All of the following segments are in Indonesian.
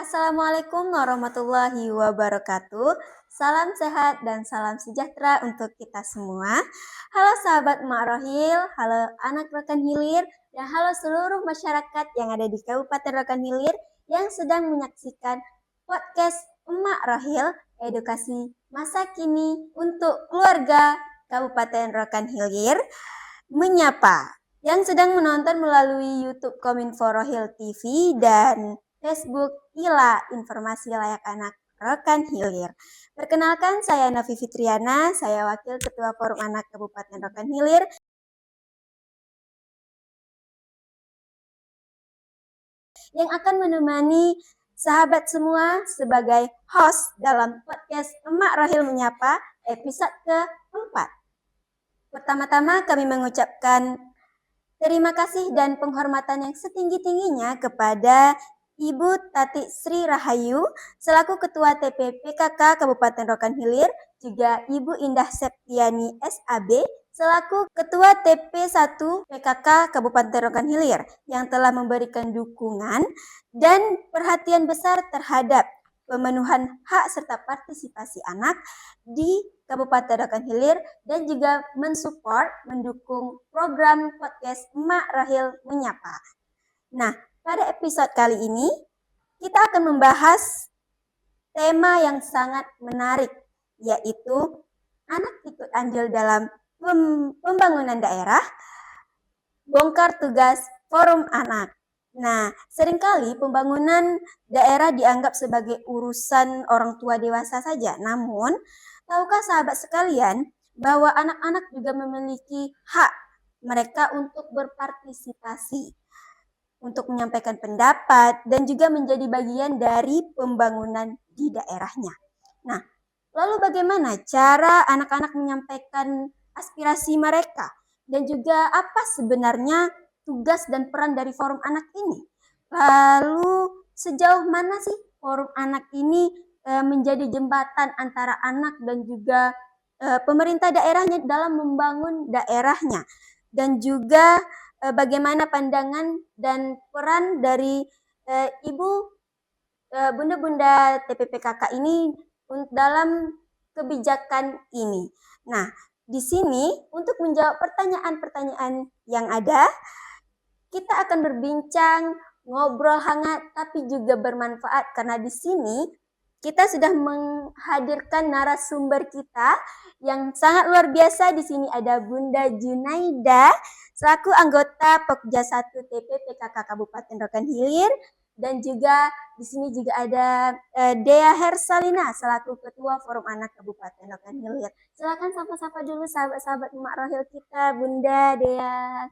Assalamualaikum warahmatullahi wabarakatuh. Salam sehat dan salam sejahtera untuk kita semua. Halo sahabat Emak Rohil, halo anak Rokan Hilir, dan halo seluruh masyarakat yang ada di Kabupaten Rokan Hilir yang sedang menyaksikan podcast Emak Rohil, edukasi masa kini untuk keluarga Kabupaten Rokan Hilir menyapa yang sedang menonton melalui YouTube Kominfo Rohil TV dan Facebook Ila Informasi Layak Anak Rokan Hilir. Perkenalkan, saya Novi Fitriana, saya Wakil Ketua Forum Anak Kabupaten Rokan Hilir yang akan menemani sahabat semua sebagai host dalam podcast Emak Rohil Menyapa episode keempat. Pertama-tama kami mengucapkan terima kasih dan penghormatan yang setinggi-tingginya kepada Ibu Tati Sri Rahayu selaku Ketua TPPKK Kabupaten Rokan Hilir, juga Ibu Indah Septiani SAB selaku Ketua TP1 PKK Kabupaten Rokan Hilir yang telah memberikan dukungan dan perhatian besar terhadap pemenuhan hak serta partisipasi anak di Kabupaten Rokan Hilir dan juga mensupport, mendukung program podcast Emak Rohil Menyapa. Nah, pada episode kali ini kita akan membahas tema yang sangat menarik, yaitu anak ikut andil dalam pembangunan daerah, bongkar tugas forum anak. Nah, seringkali pembangunan daerah dianggap sebagai urusan orang tua dewasa saja. Namun, tahukah sahabat sekalian bahwa anak-anak juga memiliki hak mereka untuk berpartisipasi, untuk menyampaikan pendapat, dan juga menjadi bagian dari pembangunan di daerahnya. Nah, lalu bagaimana cara anak-anak menyampaikan aspirasi mereka? Dan juga apa sebenarnya tugas dan peran dari forum anak ini? Lalu sejauh mana sih forum anak ini menjadi jembatan antara anak dan juga pemerintah daerahnya dalam membangun daerahnya? Dan juga bagaimana pandangan dan peran dari ibu bunda-bunda TPPKK ini dalam kebijakan ini. Nah, di sini untuk menjawab pertanyaan-pertanyaan yang ada, kita akan berbincang, ngobrol hangat tapi juga bermanfaat karena di sini kita sudah menghadirkan narasumber kita yang sangat luar biasa. Di sini ada Bunda Junaida selaku anggota Pokja 1 TPPKK Kabupaten Rokan Hilir, dan juga di sini juga ada Dea Hersalina selaku Ketua Forum Anak Kabupaten Rokan Hilir. Silakan sapa-sapa dulu sahabat-sahabat Emak Rohil kita, Bunda Dea.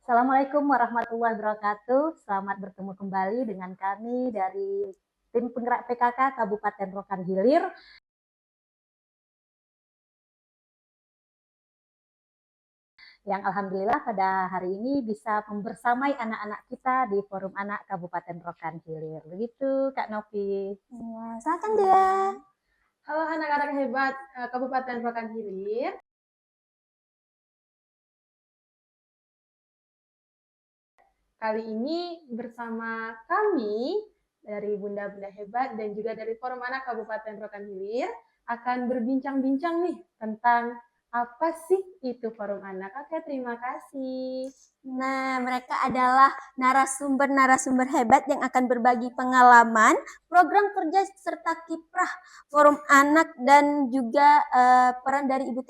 Assalamualaikum warahmatullahi wabarakatuh. Selamat bertemu kembali dengan kami dari tim penggerak PKK Kabupaten Rokan Hilir. Yang alhamdulillah pada hari ini bisa membersamai anak-anak kita di Forum Anak Kabupaten Rokan Hilir. Begitu Kak Novi. Ya, silakan dia. Halo anak-anak hebat Kabupaten Rokan Hilir. Kali ini bersama kami dari Bunda-Bunda Hebat dan juga dari Forum Anak Kabupaten Rokan Hilir akan berbincang-bincang nih tentang apa sih itu Forum Anak. Oke, terima kasih. Nah, mereka adalah narasumber-narasumber hebat yang akan berbagi pengalaman, program kerja serta kiprah Forum Anak dan juga peran dari Ibu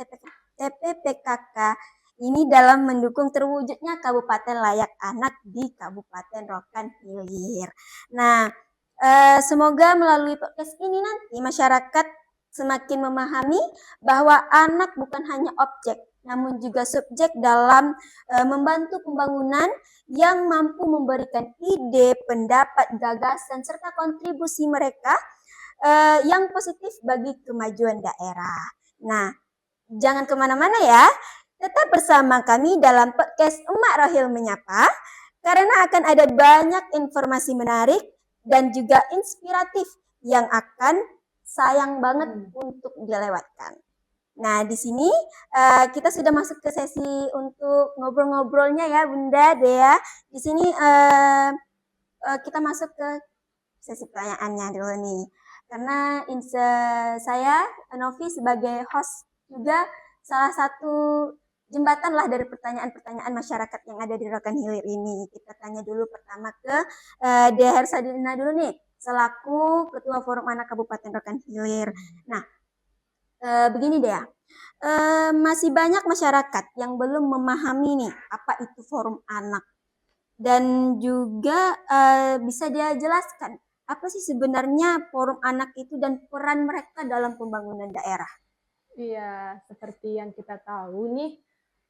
TPPKK ini dalam mendukung terwujudnya Kabupaten Layak Anak di Kabupaten Rokan Hilir. Nah, semoga melalui podcast ini nanti masyarakat semakin memahami bahwa anak bukan hanya objek, namun juga subjek dalam membantu pembangunan yang mampu memberikan ide, pendapat, gagasan, serta kontribusi mereka yang positif bagi kemajuan daerah. Nah, jangan kemana-mana ya, tetap bersama kami dalam podcast Emak Rohil Menyapa, karena akan ada banyak informasi menarik dan juga inspiratif yang akan sayang banget untuk dilewatkan. Nah, di sini kita sudah masuk ke sesi untuk ngobrol-ngobrolnya ya, Bunda Dea. Di sini kita masuk ke sesi pertanyaannya dulu nih. Karena saya, Novi sebagai host juga salah satu jembatan lah dari pertanyaan-pertanyaan masyarakat yang ada di Rokan Hilir ini. Kita tanya dulu pertama ke Dea Hersadina dulu nih, selaku Ketua Forum Anak Kabupaten Rokan Hilir. Nah, begini Dea, masih banyak masyarakat yang belum memahami nih apa itu Forum Anak. Dan juga bisa dia jelaskan apa sih sebenarnya Forum Anak itu dan peran mereka dalam pembangunan daerah. Iya, seperti yang kita tahu nih,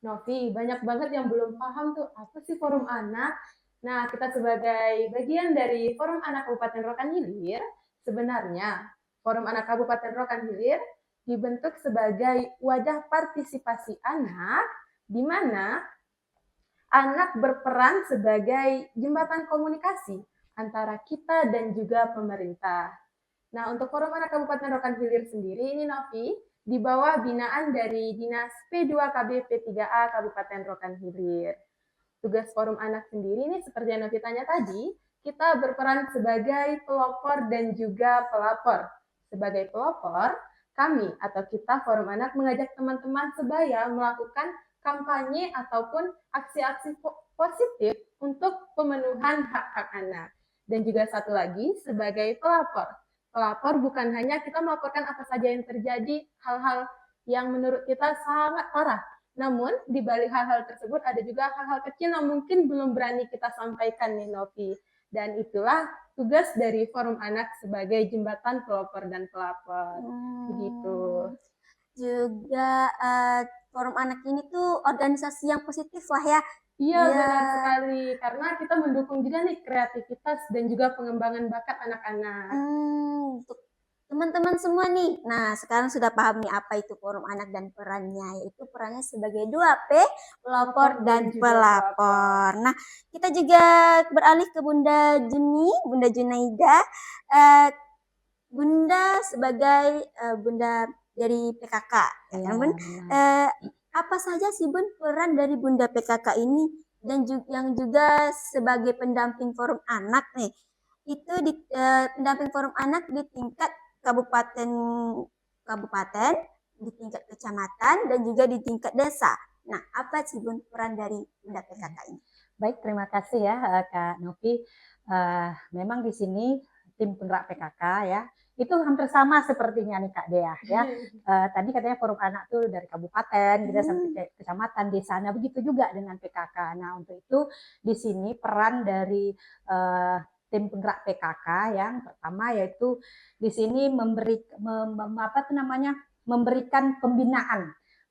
Novi, banyak banget yang belum paham tuh apa sih Forum Anak. Nah, kita sebagai bagian dari Forum Anak Kabupaten Rokan Hilir, sebenarnya Forum Anak Kabupaten Rokan Hilir dibentuk sebagai wadah partisipasi anak, di mana anak berperan sebagai jembatan komunikasi antara kita dan juga pemerintah. Nah, untuk Forum Anak Kabupaten Rokan Hilir sendiri ini Novi, di bawah binaan dari Dinas P2KB P3A Kabupaten Rokan Hilir. Tugas Forum Anak sendiri ini seperti yang Novi tanya tadi, kita berperan sebagai pelopor dan juga pelapor. Sebagai pelopor, kami atau kita Forum Anak mengajak teman-teman sebaya melakukan kampanye ataupun aksi-aksi positif untuk pemenuhan hak-hak anak. Dan juga satu lagi sebagai pelapor. Pelapor bukan hanya kita melaporkan apa saja yang terjadi, hal-hal yang menurut kita sangat parah. Namun, di balik hal-hal tersebut ada juga hal-hal kecil yang mungkin belum berani kita sampaikan nih, Novi. Dan itulah tugas dari Forum Anak sebagai jembatan pelopor dan pelapor. Begitu. Juga Forum Anak ini tuh organisasi yang positif lah ya. Iya, Iya. benar sekali. Karena kita mendukung juga nih kreativitas dan juga pengembangan bakat anak-anak. Untuk teman-teman semua nih, nah sekarang sudah paham nih apa itu Forum Anak dan perannya, yaitu perannya sebagai 2P, pelopor dan pelapor. Nah, kita juga beralih ke Bunda Juni, Bunda Junaida. Bunda sebagai Bunda dari PKK, ya kan Bun? Apa saja sih Bun peran dari Bunda PKK ini dan yang juga sebagai pendamping Forum Anak nih? Itu di pendamping Forum Anak di tingkat kabupaten, di tingkat kecamatan dan juga di tingkat desa. Nah, apa sih Bun peran dari Bunda PKK ini? Baik, terima kasih ya Kak Novi. Memang di sini tim penggerak PKK ya, itu hampir sama sepertinya nih Kak Dea ya. Tadi katanya Forum Anak tuh dari kabupaten, kita sampai ke kecamatan, desa. Nah, begitu juga dengan PKK. Nah, untuk itu di sini peran dari tim penggerak PKK yang pertama yaitu di sini memberikan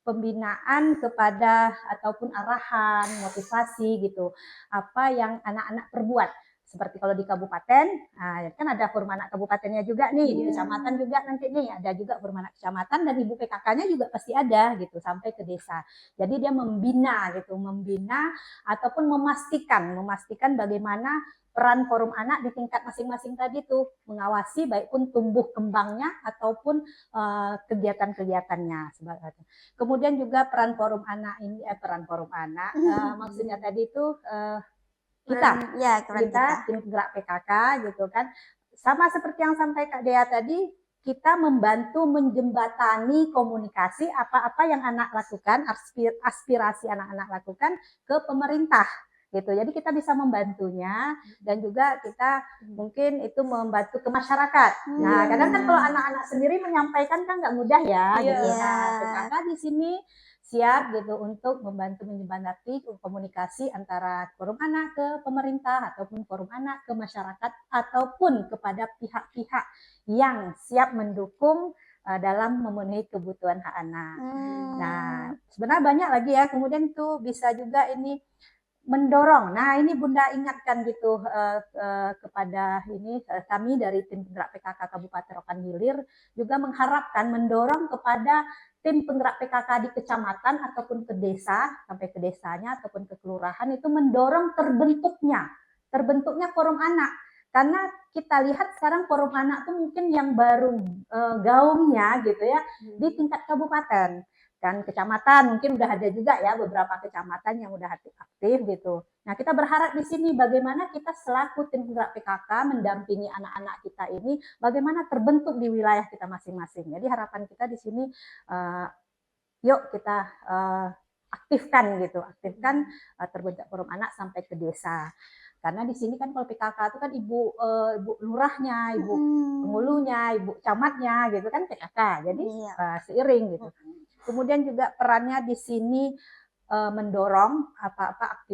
pembinaan kepada ataupun arahan, motivasi gitu, apa yang anak-anak perbuat. Seperti kalau di kabupaten, nah, kan ada Forum Anak kabupatennya juga nih, di kecamatan juga nanti nih ada juga Forum Anak kecamatan dan ibu PKK-nya juga pasti ada gitu sampai ke desa. Jadi dia membina ataupun memastikan bagaimana peran Forum Anak di tingkat masing-masing tadi tuh, mengawasi baik pun tumbuh kembangnya ataupun kegiatan-kegiatannya. Kemudian juga peran Forum Anak ini maksudnya tadi itu kita tim gerak PKK gitu kan, sama seperti yang sampai Kak Dea tadi, kita membantu menjembatani komunikasi apa-apa yang anak lakukan, aspirasi anak-anak lakukan ke pemerintah gitu. Jadi kita bisa membantunya dan juga kita mungkin itu membantu ke masyarakat. Nah, kadang kan kalau anak-anak sendiri menyampaikan kan nggak mudah ya. Gitu. Nah, PKK di sini siap gitu untuk membantu menjembatani komunikasi antara Forum Anak ke pemerintah ataupun Forum Anak ke masyarakat ataupun kepada pihak-pihak yang siap mendukung dalam memenuhi kebutuhan hak anak. Nah, sebenarnya banyak lagi ya. Kemudian itu bisa juga ini mendorong. Nah, ini Bunda ingatkan gitu kepada kami dari tim penggerak PKK Kabupaten Rokan Hilir juga mengharapkan mendorong kepada tim penggerak PKK di kecamatan ataupun ke desa, sampai ke desanya ataupun ke kelurahan itu mendorong terbentuknya Forum Anak. Karena kita lihat sekarang Forum Anak tuh mungkin yang baru gaungnya gitu ya di tingkat kabupaten. Dan kecamatan mungkin udah ada juga ya beberapa kecamatan yang udah aktif gitu. Nah, kita berharap di sini bagaimana kita selaku tim penggerak PKK mendampingi anak-anak kita ini bagaimana terbentuk di wilayah kita masing-masing. Jadi harapan kita di sini yuk kita aktifkan terbentuk forum anak sampai ke desa. Karena di sini kan kalau PKK itu kan ibu lurahnya, ibu pengulunya, ibu camatnya gitu kan PKK. Jadi seiring gitu. Kemudian juga perannya di sini mendorong apa-apa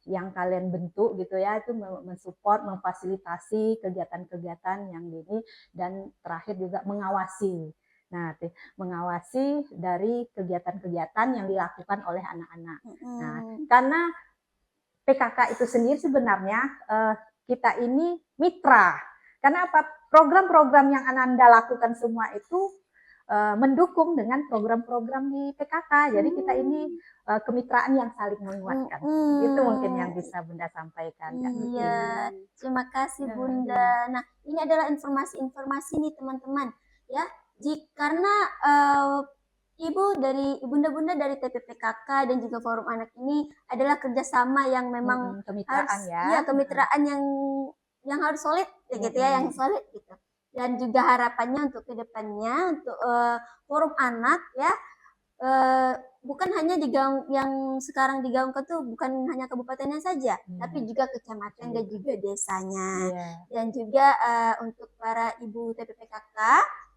yang kalian bentuk gitu ya, itu mensupport, memfasilitasi kegiatan-kegiatan yang ini, dan terakhir juga mengawasi. Nah, mengawasi dari kegiatan-kegiatan yang dilakukan oleh anak-anak. Nah, karena PKK itu sendiri sebenarnya kita ini mitra. Karena apa? Program-program yang Ananda lakukan semua itu mendukung dengan program-program di PKK. Jadi kita ini kemitraan yang saling menguatkan. Itu mungkin yang bisa Bunda sampaikan. Iya, terima kasih Bunda. Nah, ini adalah informasi-informasi nih teman-teman. Ya, karena Bunda-Bunda dari TPPKK dan juga Forum Anak ini adalah kerjasama yang memang kemitraan kemitraan yang harus solid, gitu ya, yang solid gitu. Dan juga harapannya untuk kedepannya untuk Forum Anak ya bukan hanya yang sekarang digaungkan tuh bukan hanya kabupatennya saja, tapi juga kecamatan dan juga desanya. Dan juga untuk para ibu TPPKK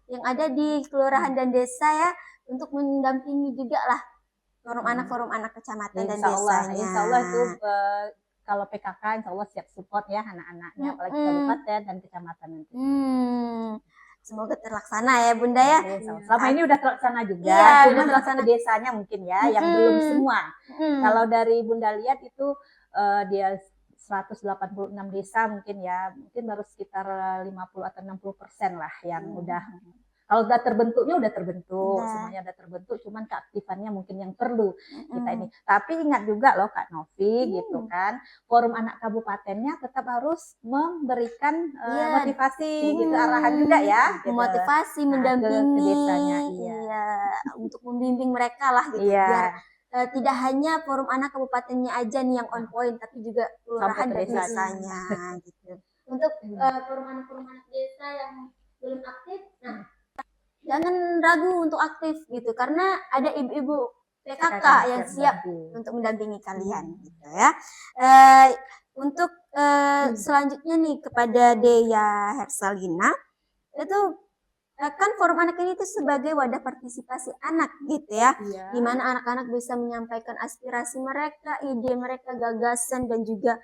yang ada di kelurahan dan desa ya, untuk mendampingi juga lah forum anak kecamatan dan desanya. Insya Allah itu kalau PKK insya Allah siap support ya anak-anaknya, apalagi kabupaten dan kecamatan nanti. Semoga terlaksana ya Bunda ya. Selama ini udah terlaksana juga, cuma terlaksana desanya mungkin ya, yang belum semua. Kalau dari Bunda lihat itu dia 186 desa mungkin ya, mungkin baru sekitar 50 atau 60% lah yang udah. Kalau udah terbentuk, semuanya udah terbentuk, cuman keaktifannya mungkin yang perlu kita ini. Tapi ingat juga loh Kak Novi gitu kan, forum anak kabupatennya tetap harus memberikan motivasi gitu, arahan juga ya. Gitu. Motivasi, mendampingi ke desanya, untuk membimbing mereka lah gitu, biar tidak hanya forum anak kabupatennya aja nih yang on point, tapi juga kelurahan dan desanya gitu. Untuk forum anak desa yang belum aktif, nah jangan ragu untuk aktif gitu, karena ada ibu-ibu PKK yang siap untuk mendampingi kalian gitu ya. Untuk selanjutnya nih kepada Dea Hersalina, itu kan forum anak ini itu sebagai wadah partisipasi anak gitu ya, di mana anak-anak bisa menyampaikan aspirasi mereka, ide mereka, gagasan, dan juga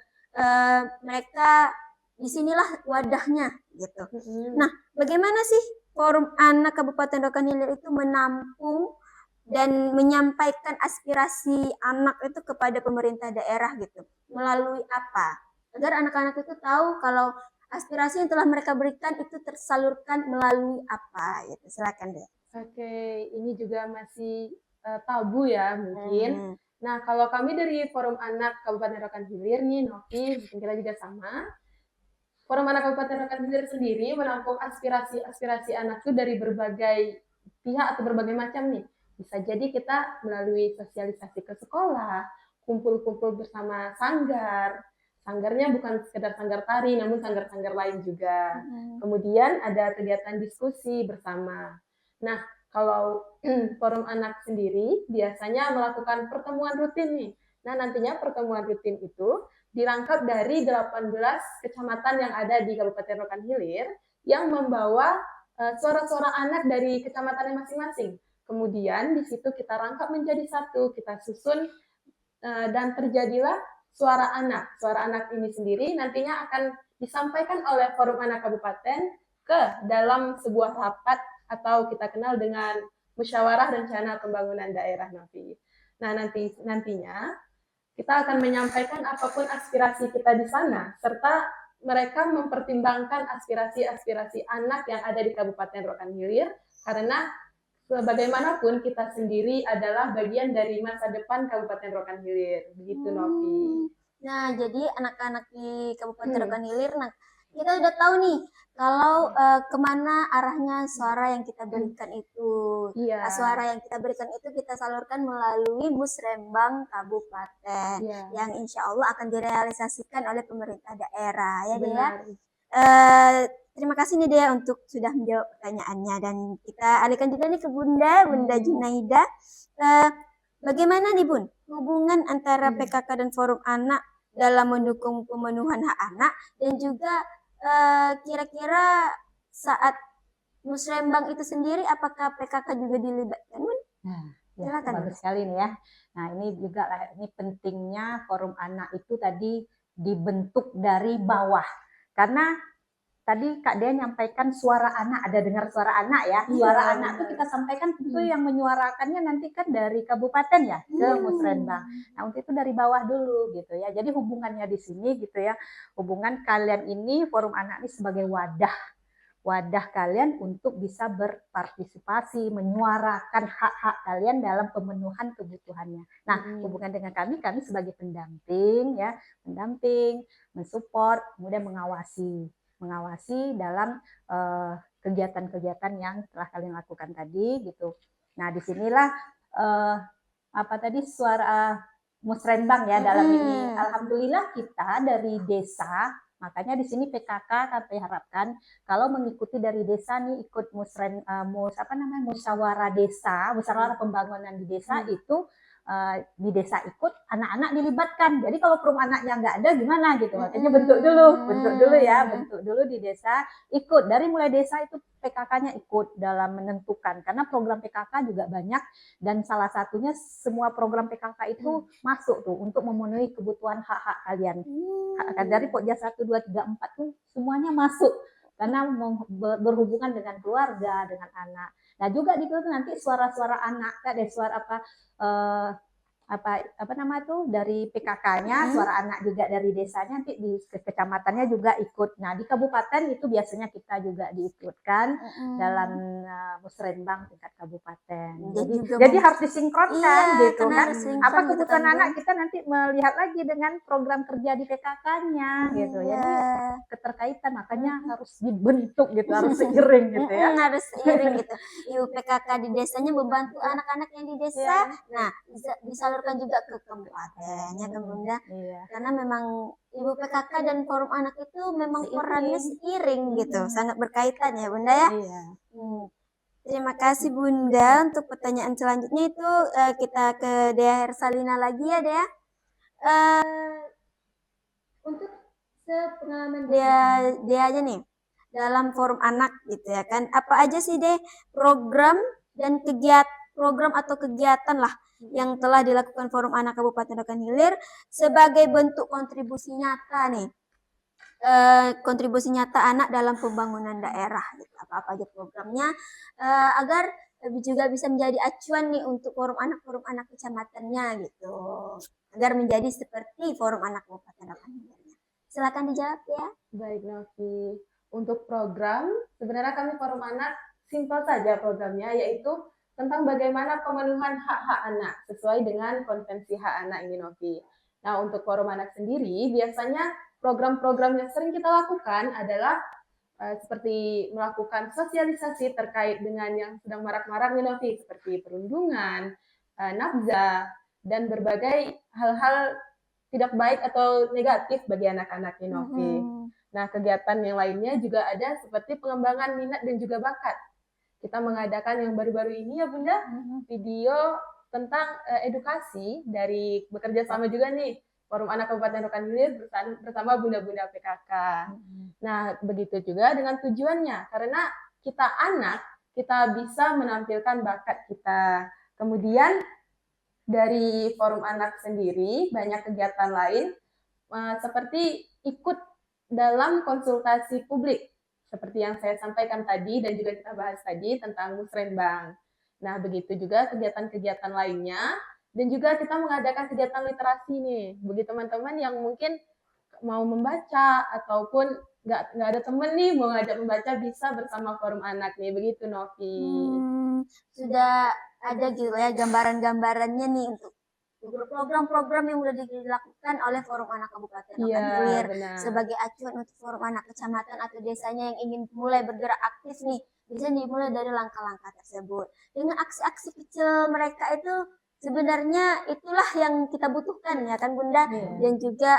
mereka disinilah wadahnya gitu. Nah, bagaimana sih Forum Anak Kabupaten Rokan Hilir itu menampung dan menyampaikan aspirasi anak itu kepada pemerintah daerah gitu? Melalui apa? Agar anak-anak itu tahu kalau aspirasi yang telah mereka berikan itu tersalurkan melalui apa gitu. Silakan deh. Oke, ini juga masih tabu ya mungkin. Nah, kalau kami dari Forum Anak Kabupaten Rokan Hilir nih, Novi, mungkin kita juga sama. Forum Anak Kabupaten Rokan Hilir sendiri menampung aspirasi anak itu dari berbagai pihak atau berbagai macam nih. Bisa jadi kita melalui sosialisasi ke sekolah, kumpul-kumpul bersama sanggar. Sanggarnya bukan sekedar sanggar tari, namun sanggar-sanggar lain juga. Kemudian ada kegiatan diskusi bersama. Nah, kalau Forum Anak sendiri biasanya melakukan pertemuan rutin nih. Nah, nantinya pertemuan rutin itu dirangkap dari 18 kecamatan yang ada di Kabupaten Rokan Hilir yang membawa suara-suara anak dari kecamatannya masing-masing. Kemudian di situ kita rangkap menjadi satu, kita susun dan terjadilah suara anak. Suara anak ini sendiri nantinya akan disampaikan oleh Forum Anak Kabupaten ke dalam sebuah rapat atau kita kenal dengan Musyawarah Rencana Pembangunan Daerah Novi. Nah, nantinya kita akan menyampaikan apapun aspirasi kita di sana, serta mereka mempertimbangkan aspirasi-aspirasi anak yang ada di Kabupaten Rokan Hilir, karena bagaimanapun kita sendiri adalah bagian dari masa depan Kabupaten Rokan Hilir. Begitu, Novi. Nah, jadi anak-anak di Kabupaten Rokan Hilir, nah kita udah tahu nih kalau kemana arahnya suara yang kita berikan itu. Iya. Suara yang kita berikan itu kita salurkan melalui Musrembang Kabupaten Iya. yang insya Allah akan direalisasikan oleh pemerintah daerah ya Dea. Benar. Terima kasih nih Dea untuk sudah menjawab pertanyaannya dan kita alihkan juga nih ke Bunda Junaida. Bagaimana nih Bun hubungan antara PKK dan Forum Anak dalam mendukung pemenuhan hak anak dan juga kira-kira saat Musrembang itu sendiri apakah PKK juga dilibatkan Bun? Nah, ya, Silakan, bagus sekali nih ya. Nah, ini juga ini pentingnya Forum Anak itu tadi dibentuk dari bawah. Karena tadi Kak Dea nyampaikan suara anak, ada dengar suara anak ya. Suara anak itu kita sampaikan tentu yang menyuarakannya nanti kan dari kabupaten ya ke Musrembang. Nah, untuk itu dari bawah dulu gitu ya. Jadi hubungannya di sini gitu ya. Hubungan kalian ini Forum Anak ini sebagai wadah kalian untuk bisa berpartisipasi, menyuarakan hak-hak kalian dalam pemenuhan kebutuhannya. Nah, hubungan dengan kami sebagai pendamping ya, mensupport, kemudian mengawasi dalam kegiatan-kegiatan yang telah kalian lakukan tadi gitu. Nah, disinilah suara Musrembang ya dalam ini. Alhamdulillah kita dari desa. Makanya di sini PKK kami harapkan kalau mengikuti dari desa nih ikut musyawarah desa, musyawarah pembangunan di desa itu di desa ikut anak-anak dilibatkan. Jadi kalau Forum Anaknya nggak ada gimana gitu. Makanya bentuk dulu di desa ikut. Dari mulai desa itu PKK-nya ikut dalam menentukan karena program PKK juga banyak dan salah satunya semua program PKK itu masuk tuh untuk memenuhi kebutuhan hak-hak kalian. Dari Pokja 1, 2, 3, 4 tuh semuanya masuk karena berhubungan dengan keluarga, dengan anak. Nah juga di situ nanti suara-suara anak, ada suara dari PKK-nya, suara anak juga dari desanya, nanti di kecamatannya juga ikut. Nah di kabupaten itu biasanya kita juga diikutkan dalam Musrembang tingkat kabupaten. Jadi harus disinkronkan gitu kan. Apa kebutuhan anak kita nanti melihat lagi dengan program kerja di PKK-nya gitu. Jadi keterkaitan makanya harus dibentuk gitu, harus seiring gitu ya. Harus seiring gitu. Ibu PKK di desanya membantu anak-anak yang di desa. Nah disalurkan juga ke kabupatennya kan Bunda. Karena memang Ibu PKK dan Forum Anak itu memang perannya seiring gitu, sangat berkaitan ya Bunda ya. Terima kasih Bunda. Untuk pertanyaan selanjutnya itu kita ke Dea Hersalina lagi ya Dea. Untuk sepengalaman Dea aja nih dalam Forum Anak gitu ya kan. Apa aja sih Dea program dan program atau kegiatan lah yang telah dilakukan Forum Anak Kabupaten Rokan Hilir sebagai bentuk kontribusi nyata nih. Kontribusi nyata anak dalam pembangunan daerah gitu. Apa aja programnya agar juga bisa menjadi acuan nih untuk Forum Anak kecamatannya gitu. Agar menjadi seperti Forum Anak Kabupaten Rokan Hilir. Silakan dijawab ya. Baik Novi. Untuk program, sebenarnya kami Forum Anak simpel saja programnya, yaitu tentang bagaimana pemenuhan hak-hak anak sesuai dengan konvensi hak anak ini Novi. Nah untuk Forum Anak sendiri biasanya program-program yang sering kita lakukan adalah seperti melakukan sosialisasi terkait dengan yang sedang marak-marak nih Novi, seperti perundungan, nafkah, dan berbagai hal-hal tidak baik atau negatif bagi anak-anak nih Novi. Nah kegiatan yang lainnya juga ada seperti pengembangan minat dan juga bakat. Kita mengadakan yang baru-baru ini ya Bunda, video tentang edukasi dari bekerja sama juga nih Forum Anak Kabupaten Rokan Hilir bersama Bunda-Bunda PKK. Nah begitu juga dengan tujuannya, karena kita anak, kita bisa menampilkan bakat kita. Kemudian dari Forum Anak sendiri banyak kegiatan lain seperti ikut dalam konsultasi publik. Seperti yang saya sampaikan tadi dan juga kita bahas tadi tentang Musrembang. Nah, begitu juga kegiatan-kegiatan lainnya. Dan juga kita mengadakan kegiatan literasi nih. Bagi teman-teman yang mungkin mau membaca ataupun nggak ada temen nih mau ngajak membaca bisa bersama Forum Anak nih. Begitu Novi. Sudah ada gitu ya gambaran-gambarannya nih program-program yang udah dilakukan oleh Forum Anak Kabupaten Iya, Rokan Hilir benar. sebagai acuan untuk forum anak kecamatan atau desanya yang ingin mulai bergerak aktif nih, bisa dimulai dari langkah-langkah tersebut. Dengan aksi-aksi kecil mereka itu sebenarnya itulah yang kita butuhkan ya kan Bunda, Iya. dan juga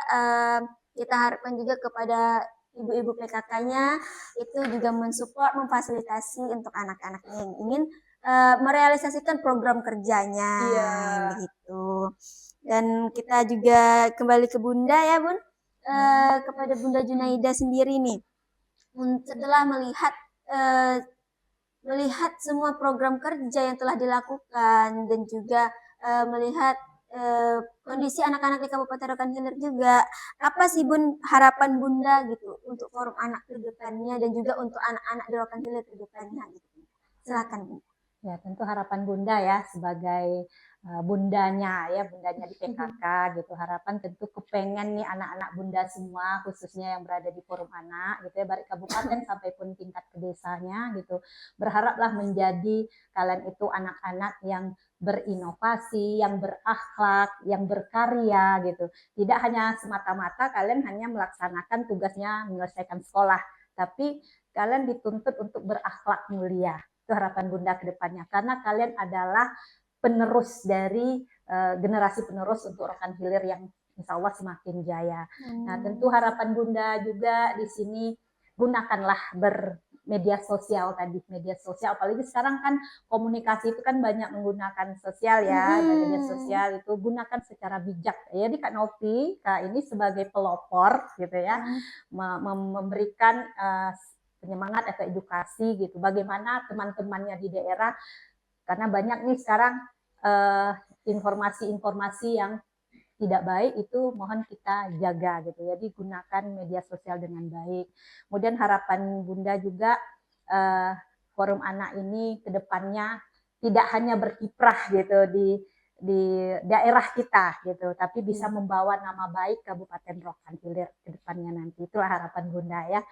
kita harapkan juga kepada ibu-ibu PKK-nya itu juga mensupport, memfasilitasi untuk anak-anaknya yang ingin merealisasikan program kerjanya Iya. begitu. Dan kita juga kembali ke Bunda ya Bun, kepada Bunda Junaida sendiri nih, setelah melihat semua program kerja yang telah dilakukan dan juga melihat kondisi anak-anak di Kabupaten Rokan Hilir juga, apa sih Bun harapan Bunda gitu untuk forum anak ke depannya dan juga untuk anak-anak di Rokan Hilir ke depannya gitu. Silakan Bunda. Ya, tentu harapan Bunda ya sebagai bundanya di PKK gitu. Harapan tentu kepengen nih anak-anak Bunda semua khususnya yang berada di forum anak gitu ya, dari kabupaten sampai pun tingkat ke desanya gitu. Berharaplah menjadi kalian itu anak-anak yang berinovasi, yang berakhlak, yang berkarya gitu. Tidak hanya semata-mata kalian hanya melaksanakan tugasnya menyelesaikan sekolah, tapi kalian dituntut untuk berakhlak mulia. Itu harapan Bunda ke depannya, karena kalian adalah penerus dari generasi penerus untuk Rokan Hilir yang insya Allah semakin jaya. Nah, tentu harapan Bunda juga di sini gunakanlah bermedia sosial tadi, media sosial, apalagi sekarang kan komunikasi itu kan banyak menggunakan sosial ya, media sosial itu gunakan secara bijak. Jadi Kak Novi, Kak ini sebagai pelopor gitu ya, memberikan penyemangat atau edukasi gitu, bagaimana teman-temannya di daerah, karena banyak nih sekarang informasi-informasi yang tidak baik itu mohon kita jaga gitu. Jadi gunakan media sosial dengan baik. Kemudian harapan Bunda juga forum anak ini ke depannya tidak hanya berkiprah gitu di daerah kita gitu, tapi bisa membawa nama baik Kabupaten Rokan Hilir ke depannya nanti. Itulah harapan Bunda ya.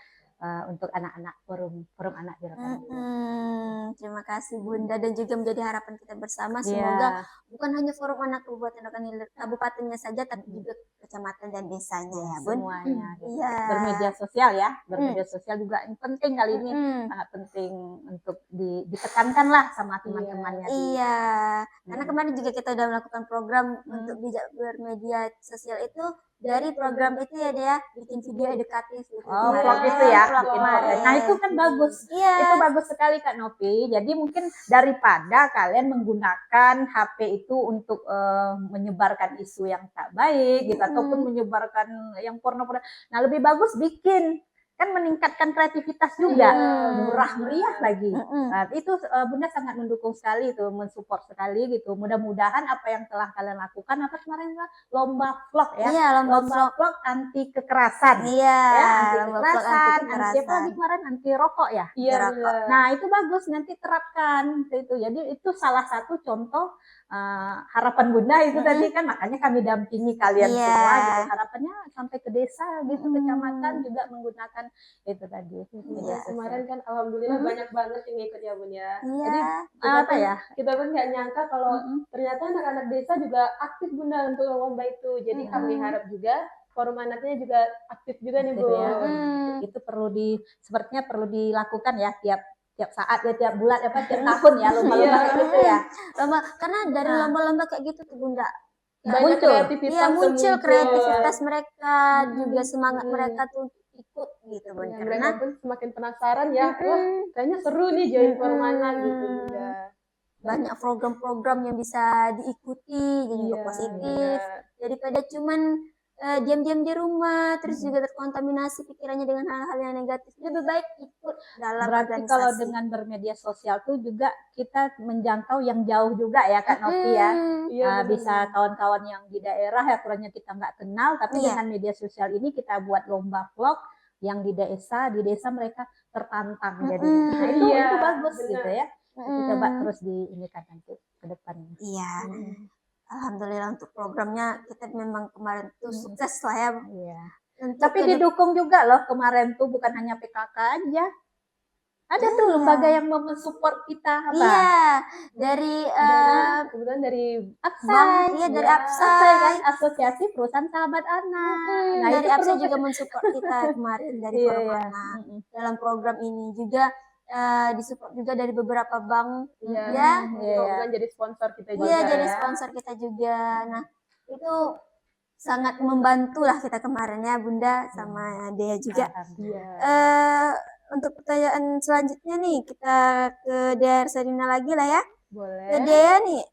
Untuk anak-anak forum anak di Rokan Hilir. Terima kasih Bunda, dan juga menjadi harapan kita bersama, Iya. semoga bukan hanya forum anak Kabupaten Rokan Hilir kabupatennya saja, tapi juga kecamatan dan desanya ya Bun. Semuanya gitu. Iya. Bermedia sosial ya, bermedia sosial juga yang penting kali ini, sangat penting untuk ditekankan lah sama teman-temannya. Iya, karena kemarin juga kita udah melakukan program untuk bijak bermedia sosial itu, dari program itu ya dia bikin video edukatif gitu. Oh, Kemarin. vlog itu ya, Vlog bikin kemarin. konten. Nah, itu kan bagus. Iya. Itu bagus sekali Kak Novi. Jadi mungkin daripada kalian menggunakan HP itu untuk menyebarkan isu yang tak baik gitu, ataupun menyebarkan yang porno-porno. Nah, lebih bagus bikin, kan meningkatkan kreativitas juga, murah meriah lagi. Nah, itu Bunda sangat mendukung sekali itu, mensupport sekali gitu. Mudah-mudahan apa yang telah kalian lakukan, apa kemarin lomba vlog ya, Iya, lomba vlog anti kekerasan. Iya, Ya, anti lomba vlog kekerasan, anti anti apa lagi kemarin, anti rokok ya. Iya, rokok. Nah, itu bagus, nanti terapkan itu. Jadi itu salah satu contoh harapan Bunda itu tadi kan, makanya kami dampingi kalian semua gitu. Harapannya sampai ke desa gitu, kecamatan juga menggunakan itu tadi. Iya, kemarin kan alhamdulillah banyak banget yang ikut ya Bun ya. Jadi Apa ya? Kita pun nggak nyangka kalau ternyata anak-anak desa juga aktif Bunda untuk lomba itu. Jadi kami harap juga forum anaknya juga aktif juga nih Bu. Ya. Itu sepertinya perlu dilakukan ya tiap saat ya, tiap bulan apa tiap tahun ya, lomba-lomba kayak gitu ya. Lomba, karena dari lomba-lomba kayak gitu tuh Bunda, Banyak kreativitas. Iya, muncul kreativitas mereka, juga semangat mereka tuh ikut gitu Bun. Ya, Karena mereka pun semakin penasaran ya, wah kayaknya seru nih join forum anak gitu Bunda. banyak program-program yang bisa diikuti, jadi juga positif, daripada cuman diam-diam di rumah, terus juga terkontaminasi pikirannya dengan hal-hal yang negatif. Lebih baik ikut dalam Berarti organisasi. kalau dengan bermedia sosial tuh juga kita menjangkau yang jauh juga ya Kak Novi ya. Bisa kawan-kawan yang di daerah ya kurangnya kita nggak kenal, tapi dengan media sosial ini kita buat lomba vlog yang di desa mereka tertantang jadinya. Nah, itu bagus gitu ya. Kita coba terus diinikan nanti ke depannya. Iya. Alhamdulillah untuk programnya kita memang kemarin tuh sukses lah ya. Iya. Tapi didukung juga loh kemarin tuh, bukan hanya PKK aja. Ada tuh lembaga yang mau mensupport kita apa? Iya, dari Kebetulan dari Apsai, iya dari ya, Apsai kan, Apsai. Asosiasi Perusahaan Sahabat Anak. Nah Dari itu perlu Apsai juga mensupport kita kemarin dari iya, Forum iya. Anak dalam program ini juga disupport juga dari beberapa bank ya, ya Iya, untuk kebetulan jadi sponsor kita juga iya jadi ya. sponsor kita juga. Nah itu sangat membantu lah kita kemarin ya Bunda sama Dea juga. Alhamdulillah. eh untuk pertanyaan selanjutnya nih kita ke Dea Sarina lagi lah ya. Ke Boleh. Dea nih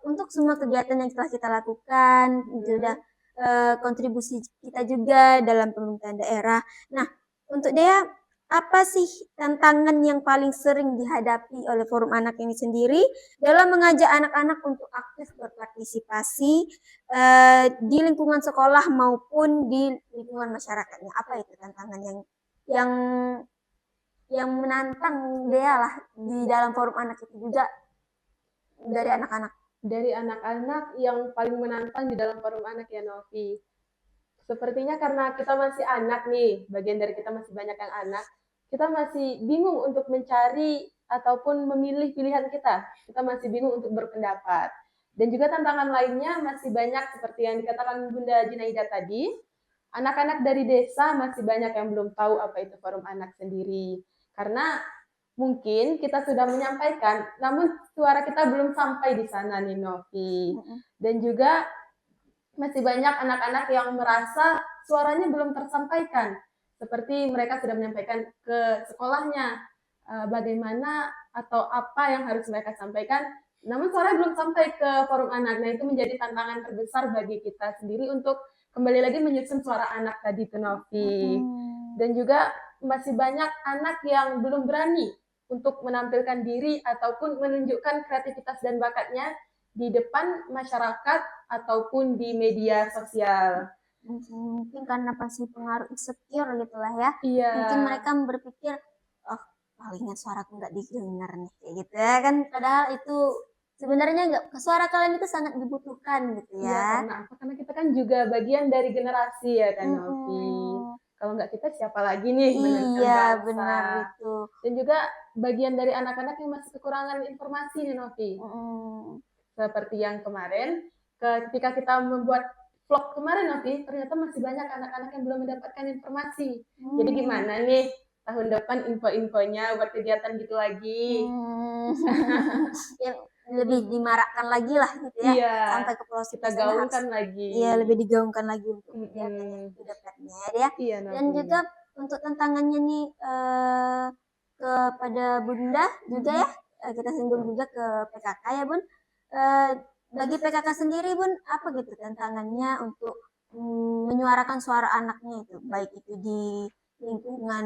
untuk semua kegiatan yang telah kita lakukan itu udah kontribusi kita juga dalam pemerintahan daerah. Nah, untuk Dea, apa sih tantangan yang paling sering dihadapi oleh Forum Anak ini sendiri dalam mengajak anak-anak untuk aktif berpartisipasi di lingkungan sekolah maupun di lingkungan masyarakatnya? Apa itu tantangan yang yang menantang Dea lah di dalam Forum Anak itu juga dari anak-anak? Dari anak-anak yang paling menantang di dalam forum anak ya Novi. Sepertinya karena kita masih anak nih, bagian dari kita masih banyak yang anak, kita masih bingung untuk mencari ataupun memilih pilihan kita. Kita masih bingung untuk berpendapat. Dan juga tantangan lainnya masih banyak seperti yang dikatakan Bunda Junaida tadi, anak-anak dari desa masih banyak yang belum tahu apa itu forum anak sendiri. Karena mungkin kita sudah menyampaikan, namun suara kita belum sampai di sana nih Novi. Dan juga masih banyak anak-anak yang merasa suaranya belum tersampaikan. Seperti mereka sudah menyampaikan ke sekolahnya bagaimana atau apa yang harus mereka sampaikan, namun suaranya belum sampai ke forum anak. Nah itu menjadi tantangan terbesar bagi kita sendiri untuk kembali lagi menyusun suara anak tadi tuh Novi. Dan juga masih banyak anak yang belum berani untuk menampilkan diri ataupun menunjukkan kreativitas dan bakatnya di depan masyarakat ataupun di media sosial. Mungkin karena pasti pengaruh insecure gitu lah ya. Iya. Mungkin mereka berpikir, oh palingan suaraku nggak didengar nih kayak gitu ya kan. Padahal itu sebenarnya nggak, suara kalian itu sangat dibutuhkan gitu Iya, ya. karena apa? Karena kita kan juga bagian dari generasi ya kan Novi. Kalau nggak kita siapa lagi nih meneruskan Iya bangsa. benar itu. Dan juga bagian dari anak-anak yang masih kekurangan informasi nih Novi. Seperti yang kemarin, ketika kita membuat vlog kemarin Novi, ternyata masih banyak anak-anak yang belum mendapatkan informasi. Jadi gimana nih tahun depan info-infonya buat kegiatan gitu lagi? Yang lebih dimarakkan lagi lah gitu ya. Iya, Sampai ke pelosok kita gaungkan lagi. Iya lebih digaungkan lagi untuk kegiatan yang kedepannya ya. Iya, Dan juga untuk tantangannya nih kepada Bunda juga ya, kita singgung juga ke PKK ya Bun. Bagi PKK sendiri Bun, apa gitu tantangannya untuk menyuarakan suara anaknya itu, baik itu di lingkungan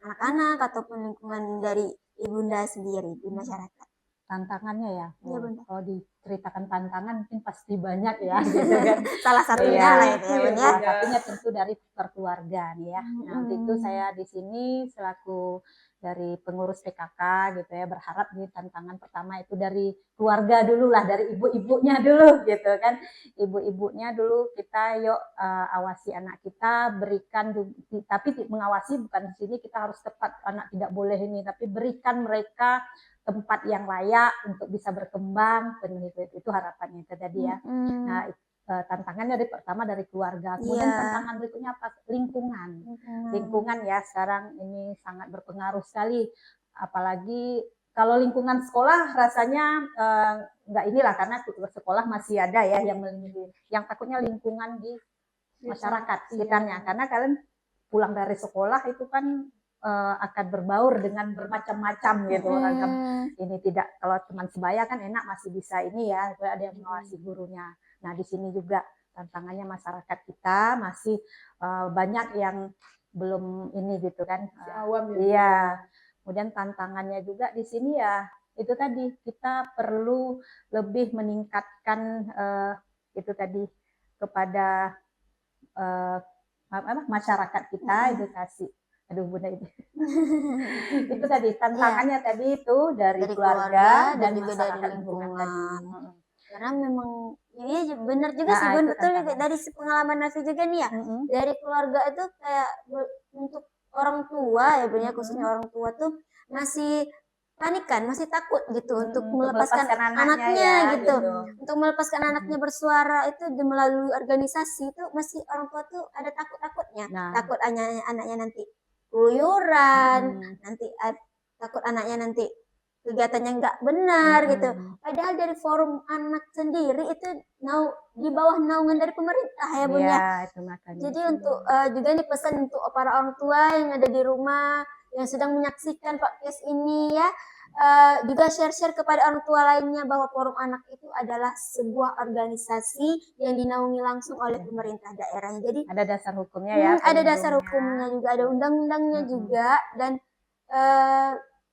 anak-anak ataupun lingkungan dari Ibunda sendiri di masyarakat? Tantangannya ya, Iya Bunda. kalau diceritakan tantangan mungkin pasti banyak ya gitu kan. Salah satunya Iya, lah itu ya Bun ya. salah satunya tentu dari keluarga nih ya. Nah untuk itu saya di sini selaku dari pengurus PKK gitu ya, berharap nih tantangan pertama itu dari keluarga dulu lah, dari ibu-ibunya dulu gitu kan. Ibu-ibunya dulu kita yuk awasi anak kita, berikan tapi mengawasi bukan di sini kita harus tepat, anak tidak boleh ini, tapi berikan mereka tempat yang layak untuk bisa berkembang, itu harapannya itu tadi ya. Nah tantangannya pertama dari keluarga, kemudian tantangan berikutnya apa? Lingkungan ya, sekarang ini sangat berpengaruh sekali, apalagi kalau lingkungan sekolah rasanya nggak inilah, karena sekolah masih ada ya yang melindungi, yang takutnya lingkungan di masyarakat sekitarnya, karena kalian pulang dari sekolah itu kan akan berbaur dengan bermacam-macam gitu. Ini tidak, kalau teman sebaya kan enak masih bisa ini ya, ada yang mengawasi gurunya. Nah di sini juga tantangannya masyarakat kita masih banyak yang belum ini gitu kan. Awam ya. Iya. Kemudian tantangannya juga di sini ya itu tadi, kita perlu lebih meningkatkan itu tadi kepada masyarakat kita, edukasi. Aduh Bunda itu. Itu tadi tantangannya tadi itu dari keluarga dan juga dari lingkungan tadi. Karena memang iya benar juga sih Bun, betul juga dari pengalaman Nafi juga nih ya. Dari keluarga itu kayak untuk orang tua ya Bunda, khususnya orang tua tuh masih panikan, masih takut gitu untuk melepaskan anaknya ya, gitu. Untuk melepaskan anaknya bersuara itu melalui organisasi itu masih orang tua tuh ada takut-takutnya. Nah. Takut anaknya nanti keluyuran, nanti takut anaknya nanti kegiatannya nggak benar gitu. Padahal dari forum anak sendiri itu di bawah naungan dari pemerintah ya Bun ya. Iya, itu makanya. Jadi untuk juga nih pesan untuk para orang tua yang ada di rumah yang sedang menyaksikan podcast ini ya, juga share-share kepada orang tua lainnya bahwa forum anak itu adalah sebuah organisasi yang dinaungi langsung oleh pemerintah daerahnya. Jadi ada dasar hukumnya ya. ada dasar hukumnya juga, ada undang-undangnya juga, dan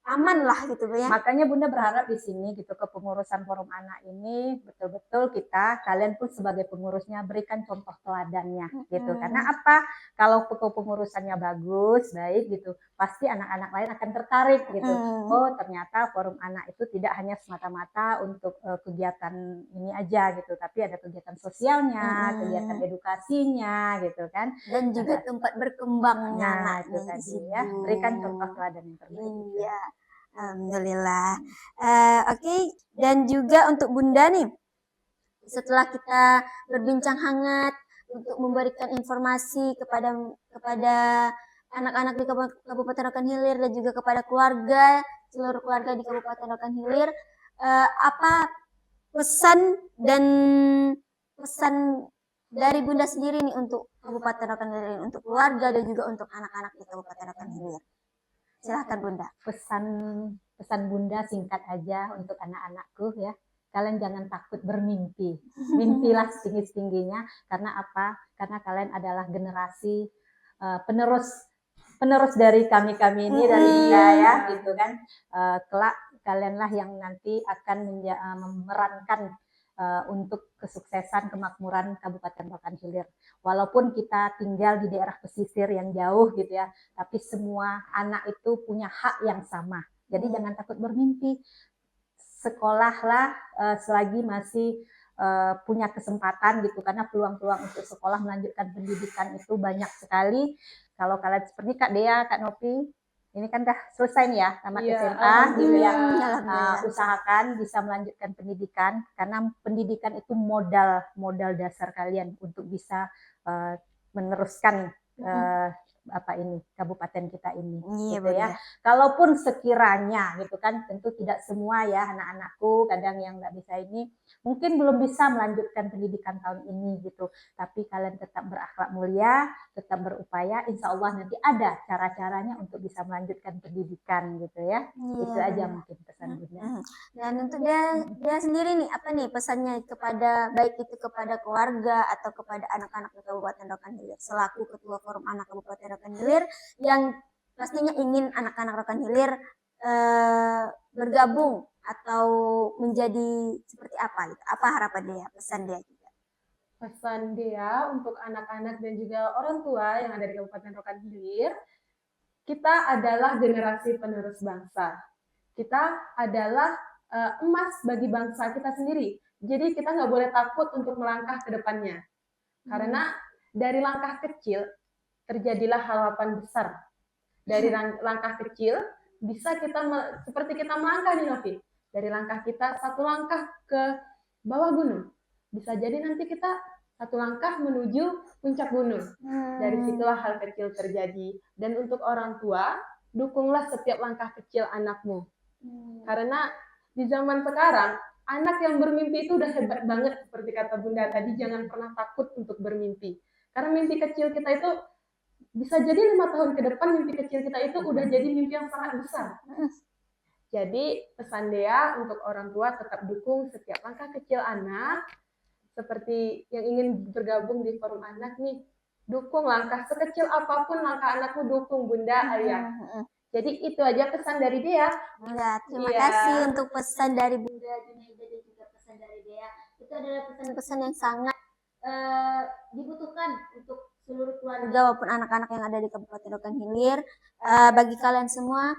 aman lah gitu ya. Makanya Bunda berharap di sini gitu kepengurusan forum anak ini betul-betul kalian pun sebagai pengurusnya berikan contoh teladannya gitu. Karena apa? Kalau kepengurusannya bagus, baik gitu, pasti anak-anak lain akan tertarik gitu. Oh, ternyata forum anak itu tidak hanya semata-mata untuk kegiatan ini aja gitu, tapi ada kegiatan sosialnya, kegiatan edukasinya gitu kan. Dan juga tempat berkembangnya anak itu tadi ya, berikan contoh teladan yang terbaik. Iya. Alhamdulillah. Oke. Dan juga untuk Bunda nih, setelah kita berbincang hangat untuk memberikan informasi kepada anak-anak di Kabupaten Rokan Hilir dan juga kepada seluruh keluarga di Kabupaten Rokan Hilir, apa pesan dari Bunda sendiri nih untuk Kabupaten Rokan Hilir, untuk keluarga dan juga untuk anak-anak di Kabupaten Rokan Hilir? Silahkan Bunda. Pesan Bunda singkat aja untuk anak-anakku ya. Kalian jangan takut bermimpi. Mimpilah setinggi-tingginya. Karena apa? Karena kalian adalah generasi penerus dari kami ini, dari Bunda ya, gitu kan. Kelak kalianlah yang nanti akan memerankan untuk kesuksesan kemakmuran Kabupaten Rokan Hilir. Walaupun kita tinggal di daerah pesisir yang jauh gitu ya, tapi semua anak itu punya hak yang sama. Jadi jangan takut bermimpi. Sekolahlah selagi masih punya kesempatan gitu, karena peluang-peluang untuk sekolah melanjutkan pendidikan itu banyak sekali. Kalau kalian seperti Kak Dea, Kak Nopi, ini kan udah selesai nih ya tamat SMA gitu ya. Usahakan bisa melanjutkan pendidikan, karena pendidikan itu modal dasar kalian untuk bisa meneruskan kabupaten kita ini gitu ya. Kalaupun sekiranya gitu kan, tentu tidak semua ya anak-anakku kadang yang nggak bisa ini mungkin belum bisa melanjutkan pendidikan tahun ini gitu, tapi kalian tetap berakhlak mulia, tetap berupaya, insya Allah nanti ada cara-caranya untuk bisa melanjutkan pendidikan gitu ya. Itu aja mungkin pesan Bunda. Dan untuk dia sendiri nih, apa nih pesannya kepada, baik itu kepada keluarga atau kepada anak-anak di Kabupaten Rokan Hilir, selaku Ketua Forum Anak Kabupaten Rokan Hilir yang pastinya ingin anak-anak Rokan Hilir bergabung atau menjadi seperti apa gitu? Apa harapan dia, pesan dia juga? Pesan dia untuk anak-anak dan juga orang tua yang ada di Kabupaten Rokan Hilir, kita adalah generasi penerus bangsa. Kita adalah emas bagi bangsa kita sendiri. Jadi kita nggak boleh takut untuk melangkah ke depannya. Karena dari langkah kecil terjadilah harapan besar. Dari langkah kecil bisa kita seperti kita melangkah nih Novi. Dari langkah kita satu langkah ke bawah gunung, bisa jadi nanti kita satu langkah menuju puncak gunung. Dari situlah hal kecil terjadi. Dan untuk orang tua, dukunglah setiap langkah kecil anakmu. Karena di zaman sekarang, anak yang bermimpi itu udah hebat banget. Seperti kata Bunda tadi, jangan pernah takut untuk bermimpi. Karena mimpi kecil kita itu bisa jadi 5 tahun ke depan mimpi kecil kita itu udah jadi mimpi yang sangat besar. Jadi pesan Dea untuk orang tua, tetap dukung setiap langkah kecil anak. Seperti yang ingin bergabung di forum anak nih, dukung langkah sekecil apapun langkah anakmu, dukung Bunda, Ayah. Jadi itu aja pesan dari Dea. Ya, terima kasih untuk pesan dari Bunda Junaida dan juga pesan dari Dea. Itu adalah pesan-pesan yang sangat dibutuhkan untuk seluruh keluarga maupun anak-anak yang ada di Kabupaten Rokan Hilir. Bagi kalian semua,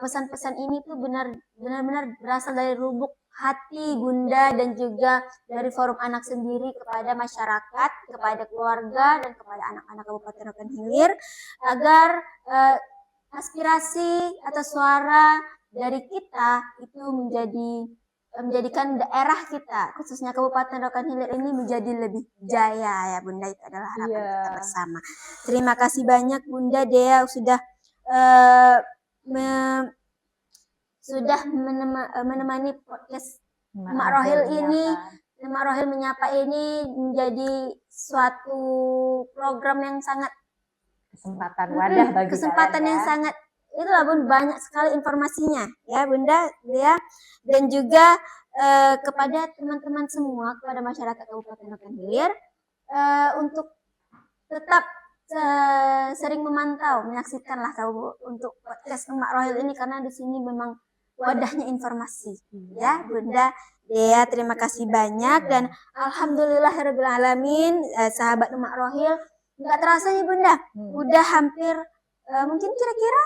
pesan-pesan ini tuh benar-benar berasal dari lubuk hati Bunda dan juga dari Forum Anak sendiri kepada masyarakat, kepada keluarga dan kepada anak-anak Kabupaten Rokan Hilir agar aspirasi atau suara dari kita itu menjadikan daerah kita, khususnya Kabupaten Rokan Hilir ini menjadi lebih jaya ya Bunda. Itu adalah harapan kita bersama. Terima kasih banyak Bunda Dea sudah menemani podcast Mak Rohil ini. Mak Rohil Menyapa ini menjadi suatu program yang sangat Kesempatan wadah bagi kesempatan kalian, yang ya. sangat itulah Bun, banyak sekali informasinya ya Bunda ya, dan juga kepada teman-teman semua, kepada masyarakat Kabupaten Rokan Hilir untuk tetap sering memantau, menyaksikanlah untuk podcast Mak Rohil ini karena di sini memang wadahnya informasi ya Bunda Dea. Terima kasih banyak dan alhamdulillahirabbil alamin, sahabat Mak Rohil, nggak terasa nih Bunda, udah hampir mungkin kira-kira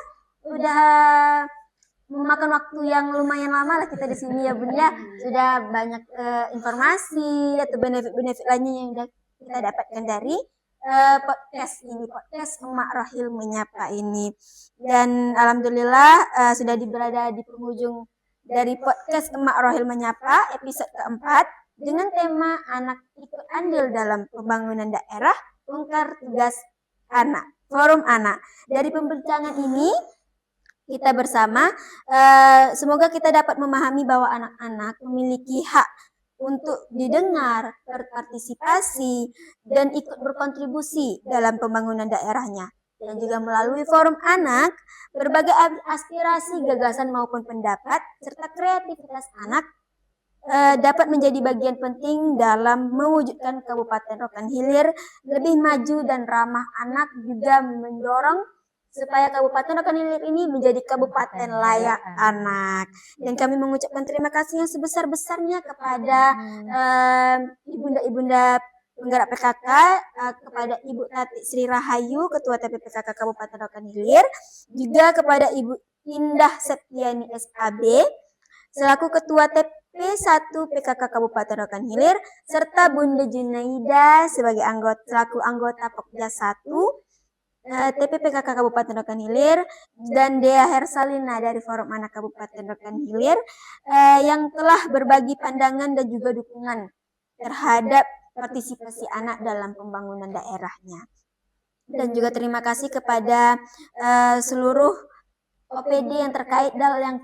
udah memakan waktu yang lumayan lama lah kita di sini ya Bunda. Sudah banyak informasi atau benefit-benefit lainnya yang kita dapatkan dari podcast Mak Rohil Menyapa ini. Dan alhamdulillah sudah berada di penghujung dari podcast Mak Rohil Menyapa episode keempat dengan tema anak ikut andil dalam pembangunan daerah, bongkar tugas anak, forum anak. Dari pembincangan ini kita bersama semoga kita dapat memahami bahwa anak-anak memiliki hak untuk didengar, berpartisipasi, dan ikut berkontribusi dalam pembangunan daerahnya. Dan juga melalui forum anak, berbagai aspirasi, gagasan maupun pendapat, serta kreativitas anak dapat menjadi bagian penting dalam mewujudkan Kabupaten Rokan Hilir lebih maju dan ramah anak, juga mendorong supaya Kabupaten Rokan Hilir ini menjadi kabupaten layak anak. Dan kami mengucapkan terima kasih yang sebesar-besarnya kepada ibunda-ibunda penggerak PKK, kepada Ibu Tati Sri Rahayu, Ketua TPPKK Kabupaten Rokan Hilir, juga kepada Ibu Indah Septiani SAB, selaku Ketua TP1 PKK Kabupaten Rokan Hilir, serta Bunda Junaida sebagai selaku anggota Pokja 1 TPPKK Kabupaten Rokan Hilir, dan Dea Hersalina dari Forum Anak Kabupaten Rokan Hilir yang telah berbagi pandangan dan juga dukungan terhadap partisipasi anak dalam pembangunan daerahnya. Dan juga terima kasih kepada seluruh OPD yang terkait dan yang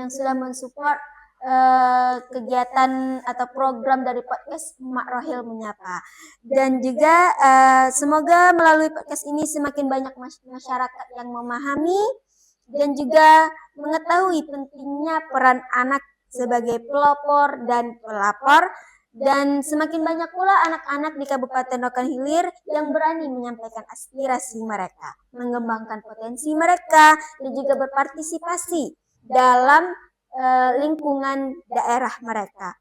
sudah mensupport kegiatan atau program dari podcast Mak Rohil Menyapa. Dan juga semoga melalui podcast ini semakin banyak masyarakat yang memahami dan juga mengetahui pentingnya peran anak sebagai pelopor dan pelapor, dan semakin banyak pula anak-anak di Kabupaten Rokan Hilir yang berani menyampaikan aspirasi mereka, mengembangkan potensi mereka, dan juga berpartisipasi dalam lingkungan daerah mereka,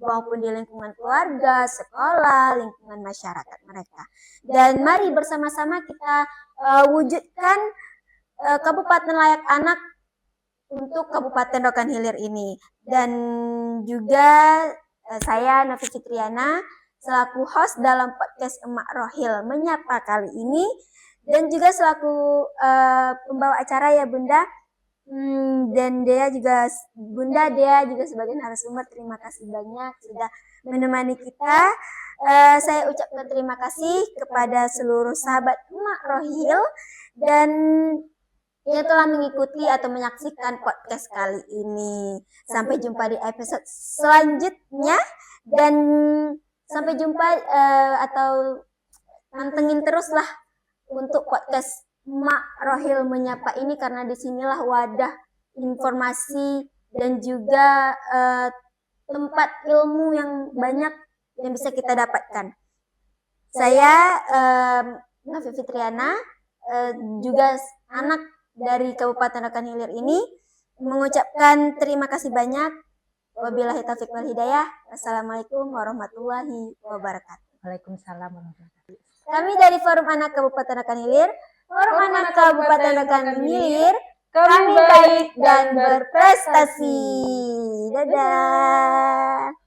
maupun di lingkungan keluarga, sekolah, lingkungan masyarakat mereka. Dan mari bersama-sama kita wujudkan Kabupaten Layak Anak untuk Kabupaten Rokan Hilir ini. Dan juga saya Novi Fitriana selaku host dalam podcast Mak Rohil Menyapa kali ini, dan juga selaku pembawa acara ya Bunda. Dan Bunda Dea juga sebagai narasumber, terima kasih banyak sudah menemani kita. Saya ucapkan terima kasih kepada seluruh sahabat Mak Rohil dan yang telah mengikuti atau menyaksikan podcast kali ini. Sampai jumpa di episode selanjutnya, dan sampai jumpa atau pantengin teruslah untuk podcast Mak Rohil Menyapa ini, karena disinilah wadah informasi dan juga tempat ilmu yang banyak yang bisa kita dapatkan. Saya Novi Fitriana, juga anak dari Kabupaten Rokan Hilir ini, mengucapkan terima kasih banyak. Wabillahi taufiq wal hidayah. Wassalamualaikum warahmatullahi wabarakatuh. Waalaikumsalam warahmatullahi wabarakatuh. Kami dari Forum Anak Kabupaten Rokan Hilir, Forum Anak Kabupaten Rokan Hilir, Kami baik dan berprestasi. Dadah.